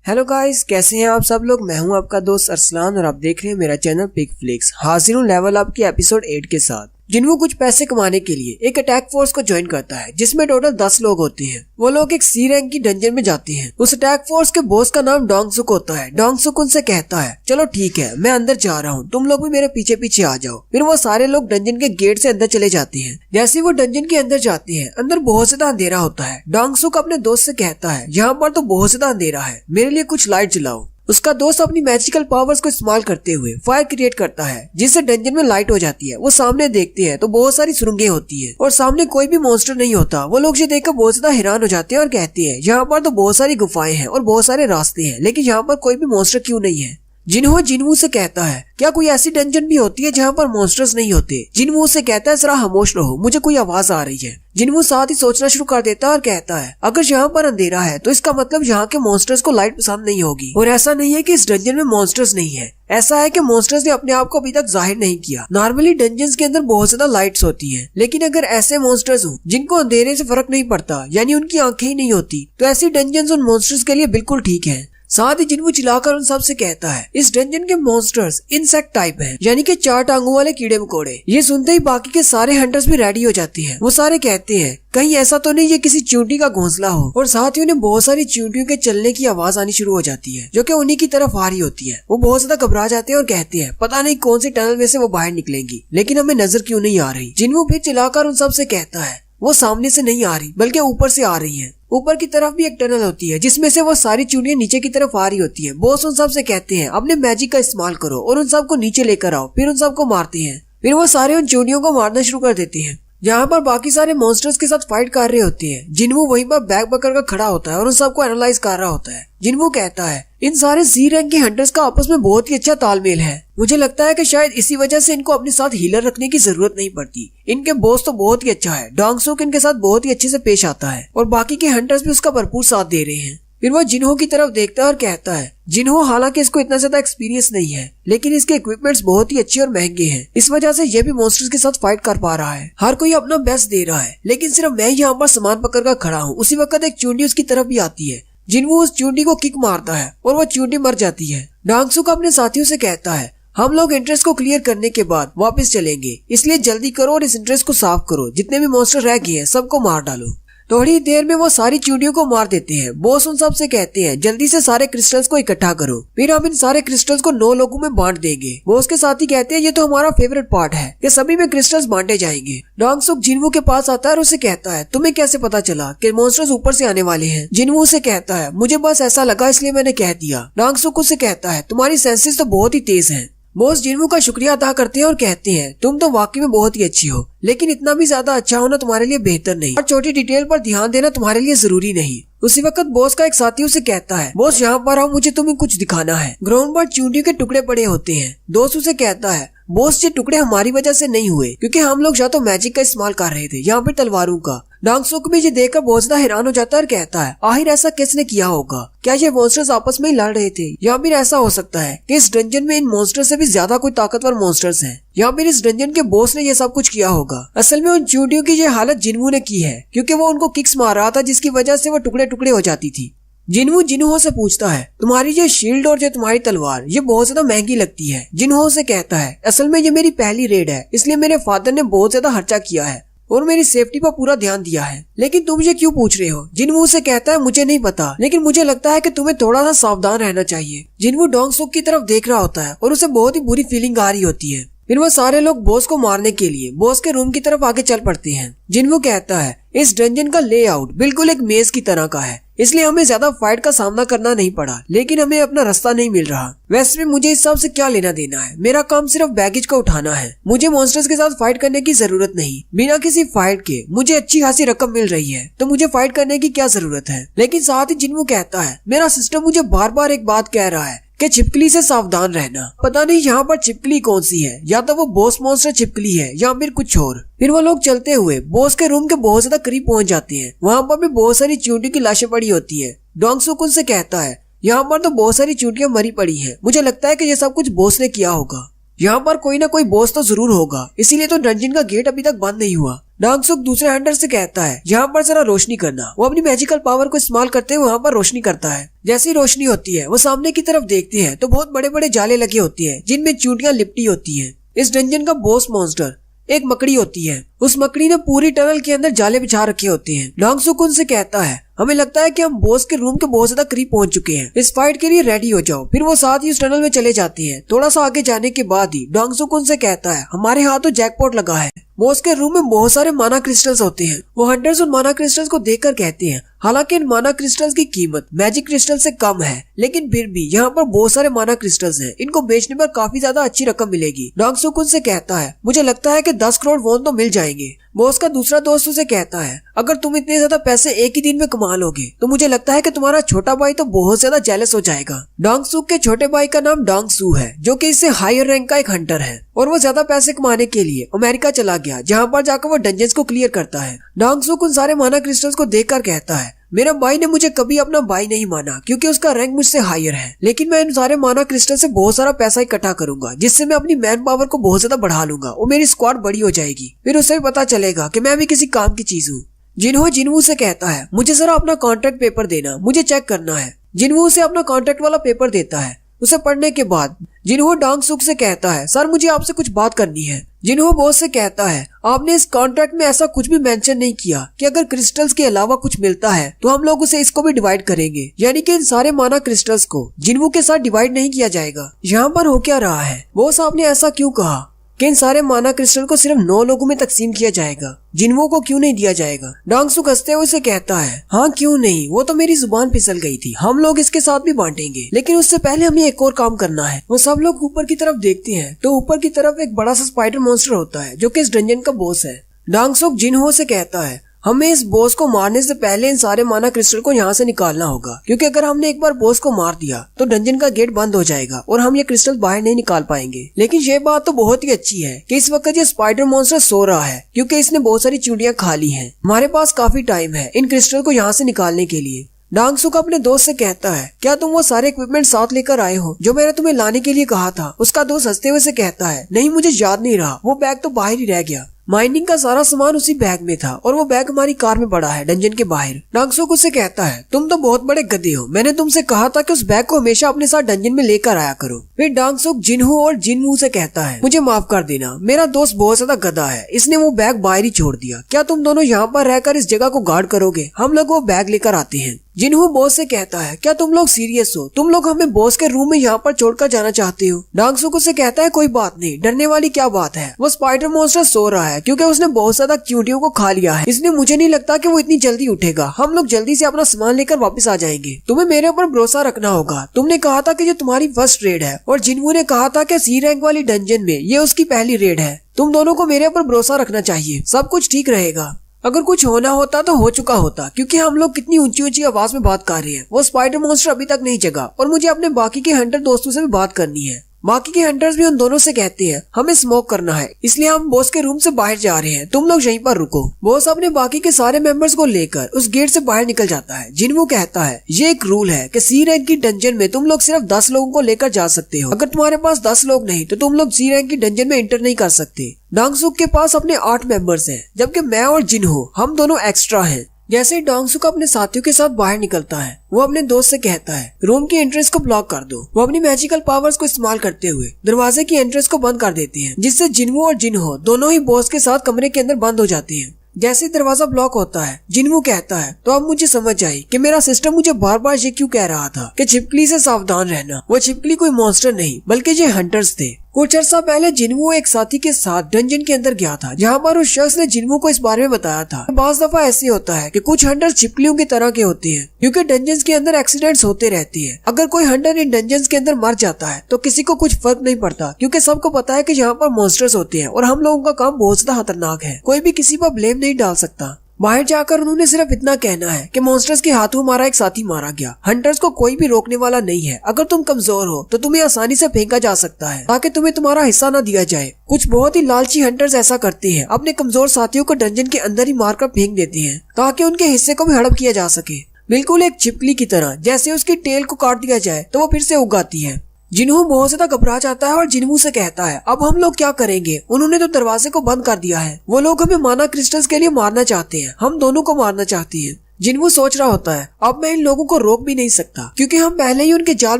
Hello guys, कैसे हैं आप सब लोग। मैं हूं आपका दोस्त अरसलान और आप देख रहे हैं मेरा चैनल पिक फ्लिक्स। हाजिर हूं लेवल अप के एपिसोड 8 के साथ। जिन्हों कुछ पैसे कमाने के लिए एक अटैक फोर्स को ज्वाइन करता है जिसमें टोटल 10 लोग होते हैं। वो लोग एक सी रैंक की डंजन में जाते हैं। उस अटैक फोर्स के बॉस का नाम डोंगसुक होता है। डोंगसुक उनसे कहता है, चलो ठीक है, मैं अंदर जा रहा हूँ, तुम लोग भी मेरे पीछे पीछे आ जाओ। फिर वो सारे लोग डंजन के गेट से अंदर चले जाते हैं। जैसे वो डंजन के अंदर जाते हैं, अंदर बहुत ज्यादा अंधेरा होता है। डोंगसुक अपने दोस्त से कहता है, यहाँ पर तो बहुत ज्यादा अंधेरा है, मेरे लिए कुछ लाइट जलाओ। उसका दोस्त अपनी मैजिकल पावर्स को इस्तेमाल करते हुए फायर क्रिएट करता है जिससे डंजन में लाइट हो जाती है। वो सामने देखते हैं तो बहुत सारी सुरंगें होती है और सामने कोई भी मॉन्स्टर नहीं होता। वो लोग ये देखकर बहुत ज्यादा हैरान हो जाते हैं और कहते हैं, यहाँ पर तो बहुत सारी गुफाएं हैं और बहुत सारे रास्ते हैं, लेकिन यहाँ पर कोई भी मॉन्स्टर क्यों नहीं है। जिन्हो जिनवू से कहता है, क्या कोई ऐसी डंजन भी होती है जहाँ पर मॉन्स्टर्स नहीं होते। जिनवू से कहता है, जरा खामोश रहो, मुझे कोई आवाज आ रही है। जिनवू साथ ही सोचना शुरू कर देता है और कहता है, अगर यहाँ पर अंधेरा है तो इसका मतलब यहाँ के मॉन्स्टर्स को लाइट पसंद नहीं होगी। और ऐसा नहीं है कि इस डंजन में मॉन्स्टर्स नहीं है, ऐसा है कि मॉन्स्टर्स ने अपने आप को अभी तक जाहिर नहीं किया। नॉर्मली डंजन्स के अंदर बहुत ज्यादा लाइट्स होती हैं, लेकिन अगर ऐसे मॉन्स्टर्स हो जिनको अंधेरे से फर्क नहीं पड़ता, यानी उनकी आंखें ही नहीं होती, तो ऐसी डंजन्स उन मॉन्स्टर्स के लिए बिल्कुल ठीक है। साथ ही जिन्वू चिल्लाकर उन सब से कहता है, इस डंजन के मॉन्स्टर्स इंसेक्ट टाइप हैं, यानी कि 4 टांगों वाले कीड़े मकोड़े। ये सुनते ही बाकी के सारे हंटर्स भी रेडी हो जाते हैं। वो सारे कहते हैं, कहीं ऐसा तो नहीं ये किसी चींटी का घोंसला हो। और साथ ही उन्हें बहुत सारी चींटियों के चलने की आवाज आनी शुरू हो जाती है जो कि उन्हीं की तरफ आ रही होती है। वो बहुत ज्यादा घबरा जाते हैं और कहते हैं, पता नहीं कौन सी टनल में से वो बाहर निकलेंगी, लेकिन हमें नजर क्यों नहीं आ रही। जिन्वू फिर चिल्लाकर उन सब से कहता है, वो सामने से नहीं आ रही बल्कि ऊपर से आ रही है। ऊपर की तरफ भी एक टनल होती है जिसमें से वो सारी चूड़ियां नीचे की तरफ आ रही होती है। बॉस उन सब से कहते हैं, अपने मैजिक का इस्तेमाल करो और उन सबको नीचे लेकर आओ। फिर उन सबको मारते हैं। फिर वो सारे उन चूड़ियों को मारना शुरू कर देते हैं। यहाँ पर बाकी सारे मॉन्स्टर्स के साथ फाइट कर रहे होते हैं। जिन्वू वहीं पर बैग पकड़ कर खड़ा होता है और उन सबको एनालाइज कर रहा होता है। जिन्वू कहता है, इन सारे सी रैंक के हंटर्स का आपस में बहुत ही अच्छा तालमेल है। मुझे लगता है कि शायद इसी वजह से इनको अपने साथ हीलर रखने की जरूरत नहीं पड़ती। इनके बॉस तो बहुत ही अच्छा है, डोंगसुक इनके साथ बहुत ही अच्छे से पेश आता है और बाकी के हंटर्स भी उसका भरपूर साथ दे रहे हैं। फिर वो जिन्हो की तरफ देखता है और कहता है, जिन्हो हालांकि इसको इतना ज्यादा एक्सपीरियंस नहीं है, लेकिन इसके इक्विपमेंट्स बहुत ही अच्छे और महंगे हैं। इस वजह से ये भी मॉन्स्टर्स के साथ फाइट कर पा रहा है। हर कोई अपना बेस्ट दे रहा है, लेकिन सिर्फ मैं यहाँ पर सामान पकड़ कर खड़ा हूँ। उसी वक्त एक चूंटी उसकी तरफ भी आती है। जिन्हो उस चूंटी को किक मारता है और वो चूंटी मर जाती है। डोंगसुक अपने साथियों से कहता है, हम लोग इंटरेस्ट को क्लियर करने के बाद वापस चलेंगे, इसलिए जल्दी करो और इस इंटरेस्ट को साफ करो। जितने भी मॉन्स्टर रह गए हैं सबको मार डालो। थोड़ी देर में वो सारी चींटियों को मार देते हैं। बॉस उन सब से कहते हैं, जल्दी से सारे क्रिस्टल्स को इकट्ठा करो, फिर हम इन सारे क्रिस्टल्स को 9 लोगों में बांट देंगे। बॉस के साथी कहते हैं, ये तो हमारा फेवरेट पार्ट है कि सभी में क्रिस्टल्स बांटे जाएंगे। डोंगसुक जिन्वू के पास आता है और उसे कहता है, तुम्हें कैसे पता चला कि मॉन्स्टर्स ऊपर से आने वाले हैं। जिन्वू से कहता है, मुझे बस ऐसा लगा इसलिए मैंने कह दिया। डोंगसुक उसे कहता है, तुम्हारी सेंसेस तो बहुत ही तेज हैं। बॉस जिन्वू का शुक्रिया अदा करते हैं और कहते हैं, तुम तो वाकई में बहुत ही अच्छी हो, लेकिन इतना भी ज्यादा अच्छा होना तुम्हारे लिए बेहतर नहीं और छोटी डिटेल पर ध्यान देना तुम्हारे लिए जरूरी नहीं। उसी वक्त बॉस का एक साथी उसे कहता है, बॉस यहाँ पर आओ, मुझे तुम्हें कुछ दिखाना है। ग्राउंड पर चूंटियों के टुकड़े पड़े होते हैं। दोस्त उसे कहता है, बॉस ये टुकड़े हमारी वजह से नहीं हुए क्योंकि हम लोग या तो मैजिक का इस्तेमाल कर रहे थे यहाँ पे तलवारों का। डोंगसुक भी ये देखकर बहुत ज्यादा हैरान हो जाता है और कहता है, आखिर ऐसा किसने किया होगा। क्या ये मॉन्स्टर्स आपस में ही लड़ रहे थे, या फिर ऐसा हो सकता है कि इस डंजन में इन मॉन्स्टर से भी ज्यादा कोई ताकतवर मॉन्स्टर्स हैं, या फिर इस डंजन के बॉस ने ये सब कुछ किया होगा। असल में उन चूंटियों की ये हालत जिन्वू ने की है क्योंकि वो उनको किक्स मार रहा था जिसकी वजह से वो टुकड़े टुकड़े हो जाती थी। जिन्वू जिन्हो से पूछता है, तुम्हारी ये शील्ड और ये तुम्हारी तलवार ये बहुत ज्यादा महंगी लगती है। जिन्हो से कहता है, असल में ये मेरी पहली रेड है, इसलिए मेरे फादर ने बहुत ज्यादा खर्चा किया है और मेरी सेफ्टी पर पूरा ध्यान दिया है। लेकिन तुम ये क्यों पूछ रहे हो। जिन्वू से कहता है, मुझे नहीं पता, लेकिन मुझे लगता है कि तुम्हें थोड़ा सा सावधान रहना चाहिए। जिन्वू डोंगसुक की तरफ देख रहा होता है और उसे बहुत ही बुरी फीलिंग आ रही होती है। फिर वो सारे लोग बॉस को मारने के लिए बॉस के रूम की तरफ आगे चल पड़ते हैं। जिन्वू कहता है, इस डंजन का लेआउट बिल्कुल एक मेज की तरह का है, इसलिए हमें ज्यादा फाइट का सामना करना नहीं पड़ा, लेकिन हमें अपना रास्ता नहीं मिल रहा। वैसे भी मुझे इस सब से क्या लेना देना है, मेरा काम सिर्फ बैगेज को उठाना है। मुझे मॉन्स्टर्स के साथ फाइट करने की जरूरत नहीं। बिना किसी फाइट के मुझे अच्छी खासी रकम मिल रही है, तो मुझे फाइट करने की क्या जरूरत है। लेकिन साथ ही जिन्वू कहता है, मेरा सिस्टम मुझे बार बार एक बात कह रहा है कि छिपकली से सावधान रहना। पता नहीं यहाँ पर छिपकली कौन सी है, या तो वो बॉस मॉन्स्टर छिपकली है या फिर कुछ और। फिर वो लोग चलते हुए बॉस के रूम के बहुत ज्यादा करीब पहुंच जाते हैं। वहाँ पर भी बहुत सारी चींटियों की लाशें पड़ी होती है। डोंगसुक उनसे कहता है, यहाँ पर तो बहुत सारी चींटियां मरी पड़ी है, मुझे लगता है कि ये सब कुछ बॉस ने किया होगा। यहाँ पर कोई ना कोई बॉस तो जरूर होगा, इसीलिए तो डंजन का गेट अभी तक बंद नहीं हुआ। डांगसुक दूसरे हंटर से कहता है यहाँ पर जरा रोशनी करना। वो अपनी मैजिकल पावर को इस्तेमाल करते हुए वहाँ पर रोशनी करता है। जैसी रोशनी होती है वो सामने की तरफ देखते हैं तो बहुत बड़े बड़े जाले लगे होते हैं जिनमें चींटियां लिपटी होती हैं। इस डंजन का बॉस मॉन्स्टर एक मकड़ी होती है। उस मकड़ी ने पूरी टनल के अंदर जाले बिछा रखे होते हैं। डांगसुक उनसे कहता है हमें लगता है कि हम बॉस के रूम के बहुत ज्यादा करीब पहुंच चुके हैं, इस फाइट के लिए रेडी हो जाओ। फिर वो साथ ही उस टनल में चले जाते हैं। थोड़ा सा आगे जाने के बाद ही डांगसुक उनसे कहता है हमारे हाथ तो जैकपॉट लगा है। बॉस के रूम में बहुत सारे माना क्रिस्टल्स होते हैं। वो हंटर्स उन माना क्रिस्टल्स को देखकर कहते हैं हालांकि इन माना क्रिस्टल्स की कीमत मैजिक क्रिस्टल से कम है, लेकिन फिर भी यहाँ पर बहुत सारे माना क्रिस्टल्स हैं, इनको बेचने पर काफी ज्यादा अच्छी रकम मिलेगी। डांगसुक उनसे कहता है मुझे लगता है कि 10 करोड़ वॉन तो मिल जाएंगे। बॉस का दूसरा दोस्त उसे कहता है अगर तुम इतने ज्यादा पैसे एक ही दिन में कमा लोगे तो मुझे लगता है कि तुम्हारा छोटा भाई तो बहुत ज्यादा जेलस हो जाएगा। डांगसुक के छोटे भाई का नाम डांगसू है जो कि इससे हायर रैंक का एक हंटर है और वो ज्यादा पैसे कमाने के लिए अमेरिका चला गया, जहाँ पर जाकर वो डंजन्स को क्लियर करता है। डांगसुक उन सारे माना क्रिस्टल्स को देखकर कहता है मेरा भाई ने मुझे कभी अपना भाई नहीं माना क्योंकि उसका रैंक मुझसे हायर है, लेकिन मैं इन सारे माना क्रिस्टल से बहुत सारा पैसा इकट्ठा करूंगा जिससे मैं अपनी मैन पावर को बहुत ज्यादा बढ़ा लूंगा और मेरी स्क्वाड बड़ी हो जाएगी। फिर उसे भी पता चलेगा कि मैं भी किसी काम की चीज हूँ। जिन्हो जिनवू से कहता है मुझे जरा अपना कॉन्ट्रैक्ट पेपर देना, मुझे चेक करना है। जिन्वू उसे अपना कॉन्ट्रैक्ट वाला पेपर देता है। उसे पढ़ने के बाद जिन्हो डांगसुक से कहता है सर मुझे आपसे कुछ बात करनी है। जिन्हो बॉस से कहता है आपने इस कॉन्ट्रैक्ट में ऐसा कुछ भी मेंशन नहीं किया कि अगर क्रिस्टल्स के अलावा कुछ मिलता है तो हम लोग उसे इसको भी डिवाइड करेंगे, यानी कि इन सारे माना क्रिस्टल्स को जिन्हो के साथ डिवाइड नहीं किया जाएगा। यहाँ पर हो क्या रहा है? बॉस आपने ऐसा क्यों कहा कि इन सारे माना क्रिस्टल को सिर्फ 9 लोगों में तकसीम किया जाएगा, जिन्वो को क्यों नहीं दिया जाएगा? डांगसुक हंसते हुए उसे कहता है हाँ क्यों नहीं, वो तो मेरी जुबान फिसल गई थी, हम लोग इसके साथ भी बांटेंगे, लेकिन उससे पहले हमें एक और काम करना है। वो सब लोग ऊपर की तरफ देखते हैं तो ऊपर की तरफ एक बड़ा सा स्पाइडर मॉन्स्टर होता है जो कि इस डंजन का बॉस है। डांगसुक जिन्हो से कहता है हमें इस बॉस को मारने से पहले इन सारे माना क्रिस्टल को यहाँ से निकालना होगा, क्योंकि अगर हमने एक बार बॉस को मार दिया तो डंजन का गेट बंद हो जाएगा और हम ये क्रिस्टल बाहर नहीं निकाल पाएंगे। लेकिन ये बात तो बहुत ही अच्छी है कि इस वक्त ये स्पाइडर मॉन्स्टर सो रहा है क्योंकि इसने बहुत सारी चूड़ियां खा ली हैं। हमारे पास काफी टाइम है इन क्रिस्टल को यहाँ से निकालने के लिए। डांगसुक अपने दोस्त से कहता है क्या तुम वो सारे इक्विपमेंट साथ लेकर आए हो जो मैंने तुम्हें लाने के लिए कहा था? उसका दोस्त हंसते हुए से कहता है नहीं मुझे याद नहीं रहा, वो बैग तो बाहर ही रह गया। माइनिंग का सारा सामान उसी बैग में था और वो बैग हमारी कार में पड़ा है डंजन के बाहर। डांगसुक उससे कहता है तुम तो बहुत बड़े गधे हो, मैंने तुमसे कहा था कि उस बैग को हमेशा अपने साथ डंजन में लेकर आया करो। फिर डांगसुक जिन्हो और जिनवू से कहता है मुझे माफ कर देना, मेरा दोस्त बहुत ज्यादा गधा है, इसने वो बैग बाहर ही छोड़ दिया। क्या तुम दोनों यहाँ पर रहकर इस जगह को गार्ड करोगे? हम लोग वो बैग लेकर आते हैं। जिन्हो बॉस से कहता है क्या तुम लोग सीरियस हो? तुम लोग हमें बॉस के रूम में यहाँ पर छोड़कर जाना चाहते हो? डांगसुक उससे कहता है कोई बात नहीं, डरने वाली क्या बात है। वो स्पाइडर मॉन्स्टर सो रहा है क्योंकि उसने बहुत ज्यादा चींटियों को खा लिया है, इसलिए मुझे नहीं लगता कि वो इतनी जल्दी उठेगा। हम लोग जल्दी से अपना सामान लेकर वापस आ जाएंगे। तुम्हें मेरे ऊपर भरोसा रखना होगा। तुमने कहा था कि ये तुम्हारी फर्स्ट रेड है और जिन्हो ने कहा था कि सी रैंक वाली डंजन में ये उसकी पहली रेड है। तुम दोनों को मेरे ऊपर भरोसा रखना चाहिए, सब कुछ ठीक रहेगा। अगर कुछ होना होता तो हो चुका होता, क्योंकि हम लोग कितनी ऊंची ऊंची आवाज में बात कर रहे हैं। वो स्पाइडर मॉन्स्टर अभी तक नहीं जगा और मुझे अपने बाकी के हंटर दोस्तों से भी बात करनी है। बाकी के हंटर्स भी उन दोनों से कहते हैं हमें स्मोक करना है, इसलिए हम बॉस के रूम से बाहर जा रहे हैं, तुम लोग यहीं पर रुको। बॉस अपने बाकी के सारे मेंबर्स को लेकर उस गेट से बाहर निकल जाता है। जिन्हो कहता है ये एक रूल है कि सी रैंक की डंजन में तुम लोग सिर्फ 10 लोगों को लेकर जा सकते हो। अगर तुम्हारे पास 10 लोग नहीं तो तुम लोग सी रैंक की डंजन में एंटर नहीं कर सकते। डांगसुक के पास अपने 8 मेंबर्स हैं, जबकि मैं और जिन्हो हम दोनों एक्स्ट्रा हैं। जैसे ही डांगसुक अपने साथियों के साथ बाहर निकलता है वो अपने दोस्त से कहता है रूम की एंट्रेंस को ब्लॉक कर दो। वो अपनी मैजिकल पावर्स को इस्तेमाल करते हुए दरवाजे की एंट्रेंस को बंद कर देते हैं, जिससे जिन्हो और जिन्हो दोनों ही बॉस के साथ कमरे के अंदर बंद हो जाते हैं। जैसे ही दरवाजा ब्लॉक होता है जिन्हो कहता है तो अब मुझे समझ आई कि मेरा सिस्टम मुझे बार बार ये क्यों कह रहा था कि छिपकली से सावधान रहना। वो छिपकली कोई मॉन्स्टर नहीं बल्कि ये हंटर्स थे। कुछ अर्सा पहले जिन्हो एक साथी के साथ डंजन के अंदर गया था, जहाँ पर उस शख्स ने जिन्हो को इस बारे में बताया था। बाज दफा ऐसे होता है कि कुछ हंटर्स छिपकलियों की तरह के होते हैं, क्योंकि डंजन्स के अंदर एक्सीडेंट्स होते रहते हैं। अगर कोई हंटर इन डंजन्स के अंदर मर जाता है तो किसी को कुछ फर्क नहीं पड़ता, क्योंकि सबको पता है कि यहाँ पर मॉन्स्टर्स होते हैं और हम लोगों का काम बहुत ज्यादा खतरनाक है। कोई भी किसी पर ब्लेम नहीं डाल सकता। बाहर जाकर उन्होंने सिर्फ इतना कहना है कि मॉन्स्टर्स के हाथों हमारा एक साथी मारा गया। हंटर्स को कोई भी रोकने वाला नहीं है। अगर तुम कमजोर हो तो तुम्हें आसानी से फेंका जा सकता है ताकि तुम्हें तुम्हारा हिस्सा न दिया जाए। कुछ बहुत ही लालची हंटर्स ऐसा करते हैं, अपने कमजोर साथियों को डंजन के अंदर ही मारकर फेंक देते हैं ताकि उनके हिस्से को भी हड़प किया जा सके, बिल्कुल एक छिपकली की तरह। जैसे उसकी टेल को काट दिया जाए तो वो फिर से उगाती है। जिन्हू बहुत ज्यादा घबरा जाता है और जिन्हू से कहता है अब हम लोग क्या करेंगे, उन्होंने तो दरवाजे को बंद कर दिया है, वो लोग हमें माना क्रिस्टल्स के लिए मारना चाहते हैं, हम दोनों को मारना चाहती है। जिन्हू सोच रहा होता है अब मैं इन लोगों को रोक भी नहीं सकता क्योंकि हम पहले ही उनके जाल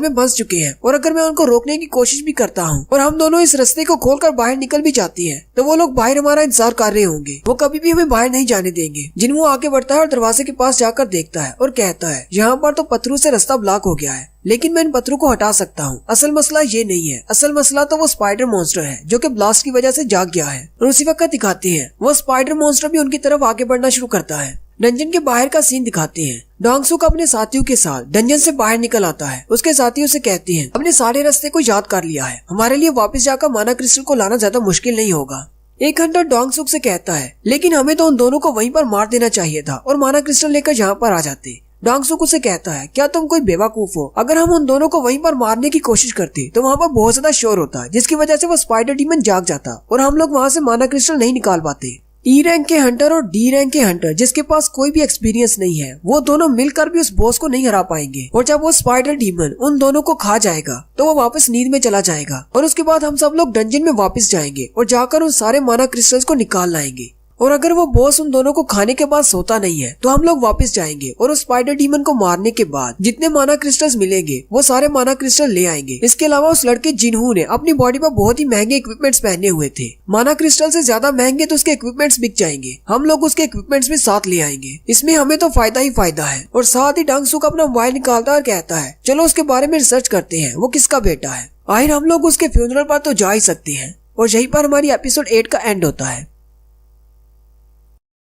में फंस चुके हैं, और अगर मैं उनको रोकने की कोशिश भी करता हूँ और हम दोनों इस रास्ते को खोलकर बाहर निकल भी जाती हैं, तो वो लोग बाहर हमारा इंतजार कर रहे होंगे, वो कभी भी हमें बाहर नहीं जाने देंगे। जिन्हू आगे बढ़ता है और दरवाजे के पास जाकर देखता है और कहता है यहाँ पर तो पत्थरों से रास्ता ब्लॉक हो गया है, लेकिन मैं इन पत्थरों को हटा सकता हूँ। असल मसला ये नहीं है, असल मसला तो वो स्पाइडर मॉन्स्टर है जो कि ब्लास्ट की वजह से जाग गया है। और उसी वक्त दिखाते हैं वो स्पाइडर मॉन्स्टर भी उनकी तरफ आगे बढ़ना शुरू करता है। डंजन के बाहर का सीन दिखाते हैं। डोंगसुक अपने साथियों के साथ डंजन से बाहर निकल आता है। उसके साथियों से कहते हैं अपने सारे रास्ते को याद कर लिया है, हमारे लिए वापस जाकर माना क्रिस्टल को लाना ज्यादा मुश्किल नहीं होगा। एक हंटर डोंगसुक से कहता है लेकिन हमें तो उन दोनों को वहीं पर मार देना चाहिए था और माना क्रिस्टल लेकर यहाँ पर आ जाते। डोंगसुक उसे कहता है क्या तुम कोई बेवकूफ हो, अगर हम उन दोनों को वहीं पर मारने की कोशिश करते तो वहाँ पर बहुत ज्यादा शोर होता, जिसकी वजह से वो स्पाइडर डीमन जाग जाता और हम लोग वहाँ से माना क्रिस्टल नहीं निकाल पाते। ई रैंक के हंटर और डी रैंक के हंटर जिसके पास कोई भी एक्सपीरियंस नहीं है, वो दोनों मिलकर भी उस बॉस को नहीं हरा पाएंगे, और जब वो स्पाइडर डीमन उन दोनों को खा जाएगा तो वो वापस नींद में चला जाएगा, और उसके बाद हम सब लोग डंजन में वापस जाएंगे और जाकर उन सारे माना क्रिस्टल्स को निकाल लाएंगे। और अगर वो बॉस उन दोनों को खाने के बाद सोता नहीं है तो हम लोग वापस जाएंगे और उस स्पाइडर डीमन को मारने के बाद जितने माना क्रिस्टल्स मिलेंगे वो सारे माना क्रिस्टल ले आएंगे। इसके अलावा उस लड़के जिन्हू ने अपनी बॉडी पर बहुत ही महंगे इक्विपमेंट्स पहने हुए थे, माना क्रिस्टल से ज्यादा महंगे, तो उसके इक्विपमेंट्स बिक जाएंगे, हम लोग उसके इक्विपमेंट्स भी साथ ले आएंगे। इसमें हमें तो फायदा ही फायदा है। और साथ ही डोंगसुक अपना मोबाइल निकालता है और कहता है चलो उसके बारे में रिसर्च करते हैं, वो किसका बेटा है, आखिर हम लोग उसके फ्यूनरल पर तो जा ही सकते हैं। और यहीं पर हमारी एपिसोड 8 का एंड होता है।